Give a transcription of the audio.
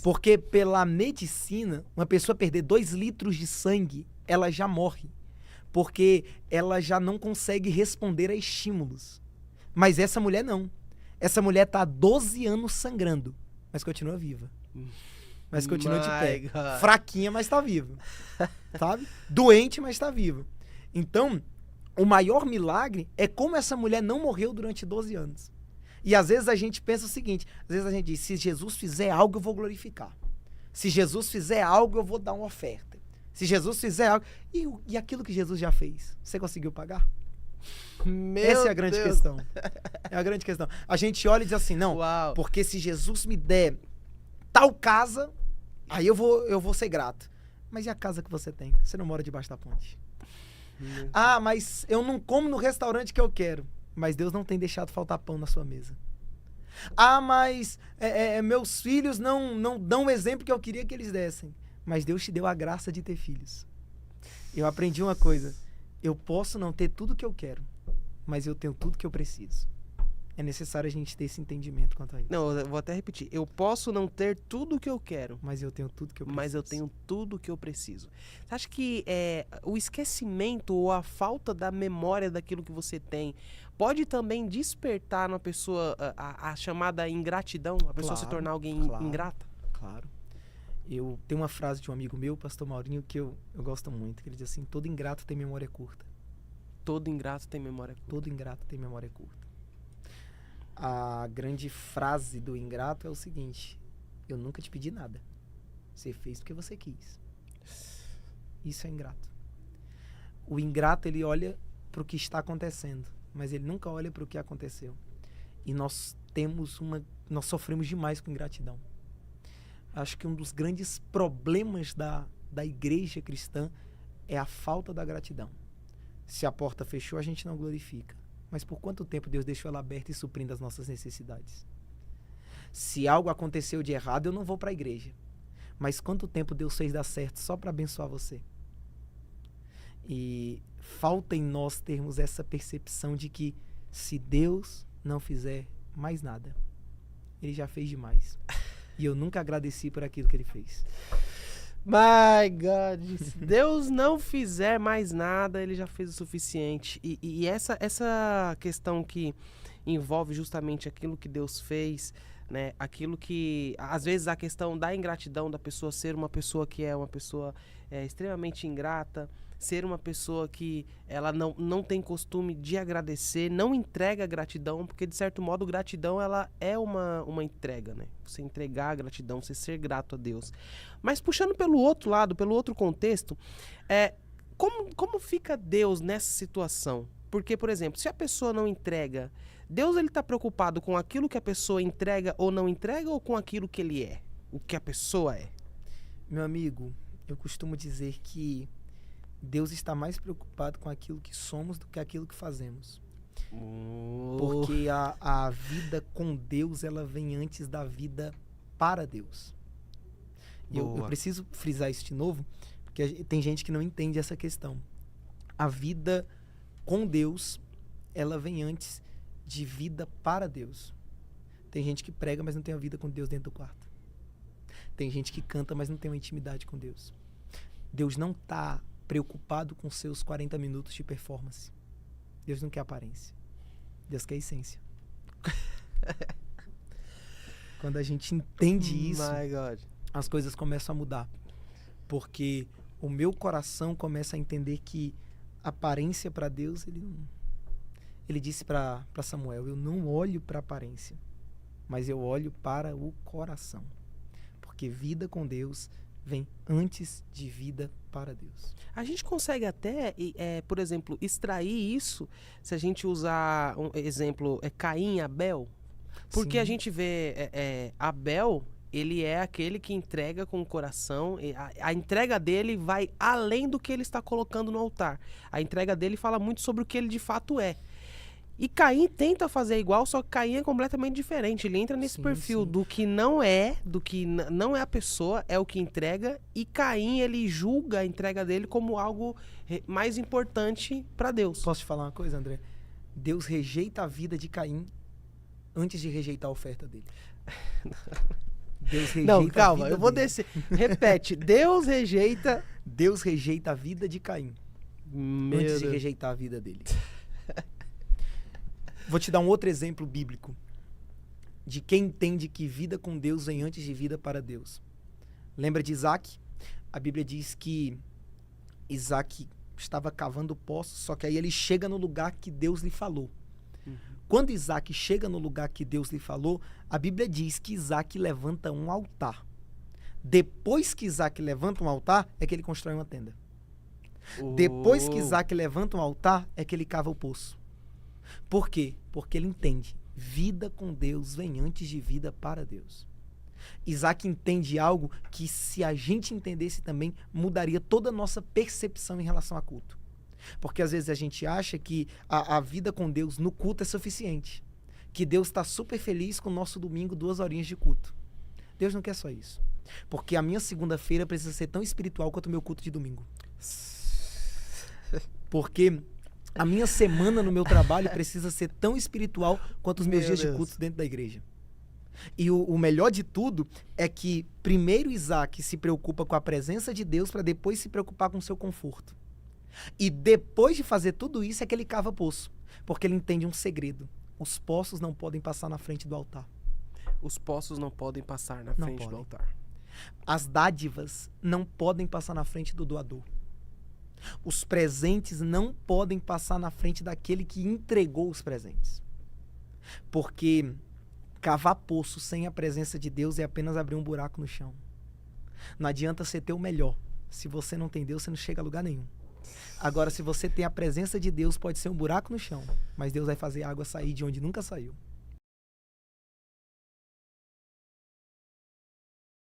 Porque pela medicina, uma pessoa perder 2 litros de sangue, ela já morre. Porque ela já não consegue responder a estímulos. Mas essa mulher não. Essa mulher tá há 12 anos sangrando, mas continua viva. Mas continua de pé. God. Fraquinha, mas tá viva. Sabe? Doente, mas tá viva. Então, o maior milagre é como essa mulher não morreu durante 12 anos. E às vezes a gente pensa o seguinte, às vezes a gente diz, se Jesus fizer algo, eu vou glorificar. Se Jesus fizer algo, eu vou dar uma oferta. Se Jesus fizer algo... E aquilo que Jesus já fez, você conseguiu pagar? Essa é a grande questão. É a grande questão. A gente olha e diz assim, não, Uau. porque se Jesus me der tal casa, aí eu vou ser grato. Mas e a casa que você tem? Você não mora debaixo da ponte. Ah, mas eu não como no restaurante que eu quero. Mas Deus não tem deixado faltar pão na sua mesa. Ah, mas meus filhos não dão o exemplo que eu queria que eles dessem. Mas Deus te deu a graça de ter filhos. Eu aprendi uma coisa. Eu posso não ter tudo que eu quero, mas eu tenho tudo que eu preciso. É necessário a gente ter esse entendimento quanto a isso. Não, eu vou até repetir. Eu posso não ter tudo o que eu quero, Mas eu tenho tudo que eu preciso. mas eu tenho tudo o que eu preciso. Você acha que o esquecimento ou a falta da memória daquilo que você tem pode também despertar na pessoa a chamada ingratidão? A pessoa se Claro, tornar alguém claro. ingrata? Claro. Eu tenho uma frase de um amigo meu, pastor Maurinho, que eu gosto muito, que ele diz assim, todo ingrato tem memória curta. Todo ingrato tem memória curta. Todo ingrato tem memória curta. A grande frase do ingrato é o seguinte, eu nunca te pedi nada. Você fez porque você quis. Isso é ingrato. O ingrato, ele olha para o que está acontecendo, mas ele nunca olha para o que aconteceu. E nós sofremos demais com ingratidão. Acho que um dos grandes problemas da igreja cristã é a falta da gratidão. Se a porta fechou, a gente não glorifica. Mas por quanto tempo Deus deixou ela aberta e suprindo as nossas necessidades? Se algo aconteceu de errado, eu não vou para a igreja. Mas quanto tempo Deus fez dar certo só para abençoar você? E falta em nós termos essa percepção de que se Deus não fizer mais nada, Ele já fez demais. E eu nunca agradeci por aquilo que Ele fez. My God, se Deus não fizer mais nada, Ele já fez o suficiente. E essa questão que envolve justamente aquilo que Deus fez, né? Aquilo que, às vezes, a questão da ingratidão da pessoa ser uma pessoa que é uma pessoa extremamente ingrata, ser uma pessoa que ela não tem costume de agradecer, não entrega gratidão, porque de certo modo gratidão ela é uma entrega, né? Você entregar a gratidão, você ser grato a Deus. Mas puxando pelo outro lado, pelo outro contexto, como fica Deus nessa situação? Porque, por exemplo, se a pessoa não entrega, Deus ele está preocupado com aquilo que a pessoa entrega ou não entrega ou com aquilo que ele é, o que a pessoa é? Meu amigo, eu costumo dizer que Deus está mais preocupado com aquilo que somos do que aquilo que fazemos. Porque a vida com Deus, ela vem antes da vida para Deus. Eu preciso frisar isso de novo, porque tem gente que não entende essa questão. A vida com Deus, ela vem antes de vida para Deus. Tem gente que prega, mas não tem a vida com Deus dentro do quarto. Tem gente que canta, mas não tem uma intimidade com Deus. Deus não está preocupado com seus 40 minutos de performance. Deus não quer aparência. Deus quer essência. Quando a gente entende isso, as coisas começam a mudar. Porque o meu coração começa a entender que aparência para Deus, ele disse para Samuel, eu não olho para a aparência, mas eu olho para o coração. Porque vida com Deus vem antes de vida para Deus. A gente consegue até, por exemplo, extrair isso se a gente usar um exemplo, Caim e Abel. Porque Sim. a gente vê Abel, ele é aquele que entrega com o coração, a entrega dele vai além do que ele está colocando no altar. A entrega dele fala muito sobre o que ele de fato é. E Caim tenta fazer igual, só que Caim é completamente diferente. Ele entra nesse perfil do que não é a pessoa, é o que entrega. E Caim, ele julga a entrega dele como algo mais importante para Deus. Posso te falar uma coisa, André? Deus rejeita a vida de Caim antes de rejeitar a oferta dele. Deus rejeita Não, a calma, vida eu vou dele. descer. Repete, Deus rejeita... Deus rejeita a vida de Caim Meu antes de Deus. rejeitar a vida dele. Vou te dar um outro exemplo bíblico de quem entende que vida com Deus vem antes de vida para Deus. Lembra de Isaac? A Bíblia diz que Isaac estava cavando poços, só que aí ele chega no lugar que Deus lhe falou. Quando Isaac chega no lugar que Deus lhe falou, a Bíblia diz que Isaac levanta um altar. Depois que Isaac levanta um altar, é que ele constrói uma tenda. Depois que Isaac levanta um altar, é que ele cava o poço. Por quê? Porque ele entende. Vida com Deus vem antes de vida para Deus. Isaac entende algo que, se a gente entendesse também, mudaria toda a nossa percepção em relação a culto. Porque às vezes a gente acha que a vida com Deus no culto é suficiente. Que Deus está super feliz com o nosso domingo, 2 horinhas de culto. Deus não quer só isso. Porque a minha segunda-feira precisa ser tão espiritual quanto o meu culto de domingo. Porque a minha semana no meu trabalho precisa ser tão espiritual quanto os meus Meu dias de Deus. culto dentro da igreja. E o melhor de tudo é que primeiro Isaac se preocupa com a presença de Deus para depois se preocupar com o seu conforto. E depois de fazer tudo isso é que ele cava poço. Porque ele entende um segredo. Os poços não podem passar na frente do altar. Os poços não podem passar na Não frente do podem. altar. As dádivas não podem passar na frente do doador. Os presentes não podem passar na frente daquele que entregou os presentes. Porque cavar poço sem a presença de Deus é apenas abrir um buraco no chão. Não adianta você ter o melhor. Se você não tem Deus, você não chega a lugar nenhum. Agora, se você tem a presença de Deus, pode ser um buraco no chão, mas Deus vai fazer a água sair de onde nunca saiu.